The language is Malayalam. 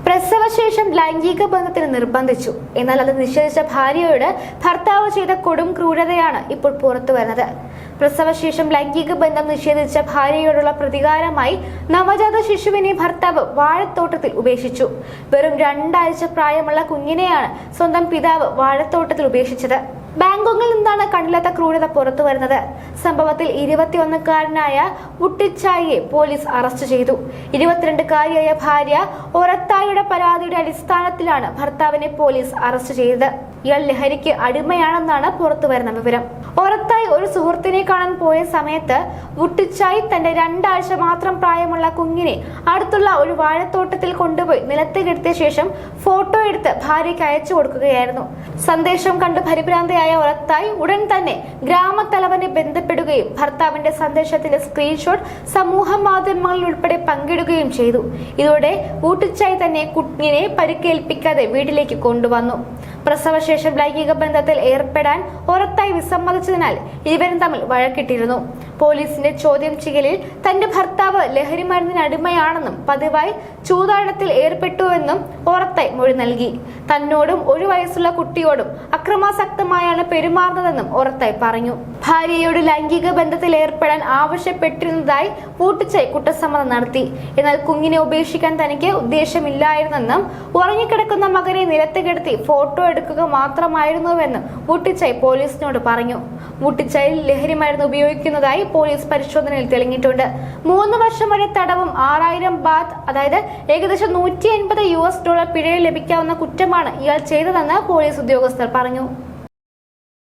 പ്രസവശേഷം ലൈംഗിക ബന്ധത്തിന് നിർബന്ധിച്ചു. എന്നാൽ അത് നിഷേധിച്ച ഭാര്യയോട് ഭർത്താവ് ചെയ്ത കൊടും ക്രൂരതയാണ് ഇപ്പോൾ പുറത്തു വരുന്നത്. പ്രസവശേഷം ലൈംഗിക ബന്ധം നിഷേധിച്ച ഭാര്യയോടുള്ള പ്രതികാരമായി നവജാത ശിശുവിനെ ഭർത്താവ് വാഴത്തോട്ടത്തിൽ ഉപേക്ഷിച്ചു. വെറും 2 ആഴ്ച പ്രായമുള്ള കുഞ്ഞിനെയാണ് സ്വന്തം പിതാവ് വാഴത്തോട്ടത്തിൽ ഉപേക്ഷിച്ചത്. ബാങ്കോങ്ങിൽ നിന്നാണ് കണ്ണില്ലാത്ത ക്രൂരത പുറത്തു വരുന്നത്. സംഭവത്തിൽ 21-കാരനായ വുട്ടിച്ചായിയെ പോലീസ് അറസ്റ്റ് ചെയ്തു. 22-കാരിയായ ഭാര്യ ഒറത്തായിയുടെ പരാതിയുടെ അടിസ്ഥാനത്തിലാണ് ഭർത്താവിനെ പോലീസ് അറസ്റ്റ് ചെയ്തത്. ഇയാൾ ലഹരിക്ക് അടിമയാണെന്നാണ് പുറത്തു വരുന്ന വിവരം. ഒറത്തായി ഒരു സുഹൃത്തിനെ കാണാൻ പോയ സമയത്ത് വുട്ടിച്ചായി തന്റെ 2 ആഴ്ച മാത്രം പ്രായമുള്ള കുഞ്ഞിനെ അടുത്തുള്ള ഒരു വാഴത്തോട്ടത്തിൽ കൊണ്ടുപോയി നിലത്ത് കിടത്തിയ ശേഷം ഫോട്ടോ എടുത്ത് ഭാര്യയ്ക്ക് അയച്ചു കൊടുക്കുകയായിരുന്നു. സന്ദേശം കണ്ട് പരിഭ്രാന്തയായ ഒറത്തായി ഉടൻ തന്നെ ഗ്രാമത്തലവനെ ബന്ധപ്പെടുകയും ഭർത്താവിന്റെ സന്ദേശത്തിന്റെ സ്ക്രീൻഷോട്ട് സമൂഹ മാധ്യമങ്ങളിൽ ഉൾപ്പെടെ പങ്കിടുകയും ചെയ്തു. ഇതോടെ വുട്ടിച്ചായി തന്നെ കുഞ്ഞിനെ പരിക്കേൽപ്പിക്കാതെ വീട്ടിലേക്ക് കൊണ്ടുവന്നു. പ്രസവശേഷം ലൈംഗിക ബന്ധത്തിൽ ഏർപ്പെടാൻ ഒറത്തായി വിസമ്മതിച്ചതിനാൽ ഇരുവരും തമ്മിൽ വഴക്കിട്ടിരുന്നു. പോലീസിന്റെ ചോദ്യം ചെയ്യലിൽ തന്റെ ഭർത്താവ് ലഹരി മരുന്നിന് അടിമയാണെന്നും പതിവായി ചൂതാട്ടത്തിൽ ഏർപ്പെട്ടുവെന്നും ഒറത്തായി മൊഴി നൽകി. തന്നോടും 1 വയസ്സുള്ള കുട്ടിയോടും അക്രമാസക്തമായാണ് പെരുമാറുന്നതെന്നും ഒറത്തായി പറഞ്ഞു. ഭാര്യയോട് ലൈംഗിക ബന്ധത്തിൽ ഏർപ്പെടാൻ ആവശ്യപ്പെട്ടിരുന്നതായി വുട്ടിച്ചായി കുറ്റസമ്മതം നടത്തി. എന്നാൽ കുഞ്ഞിനെ ഉപേക്ഷിക്കാൻ തനിക്ക് ഉദ്ദേശമില്ലായിരുന്നെന്നും ഉറങ്ങിക്കിടക്കുന്ന മകനെ നിലത്ത് കിടത്തി ഫോട്ടോ എടുക്കുക മാത്രമായിരുന്നുവെന്നും വുട്ടിച്ചായി പോലീസിനോട് പറഞ്ഞു. വുട്ടിച്ചായി ലഹരി മരുന്ന് ഉപയോഗിക്കുന്നതായി പോലീസ് പരിശോധനയിൽ തെളിഞ്ഞിട്ടുണ്ട്. 3 വർഷം വരെ തടവും 6000 ബാത്ത് അതായത് ഏകദേശം $180 പിഴ ലഭിക്കാവുന്ന കുറ്റമാണ് ഇയാൾ ചെയ്തതെന്ന് പോലീസ് ഉദ്യോഗസ്ഥർ പറഞ്ഞു.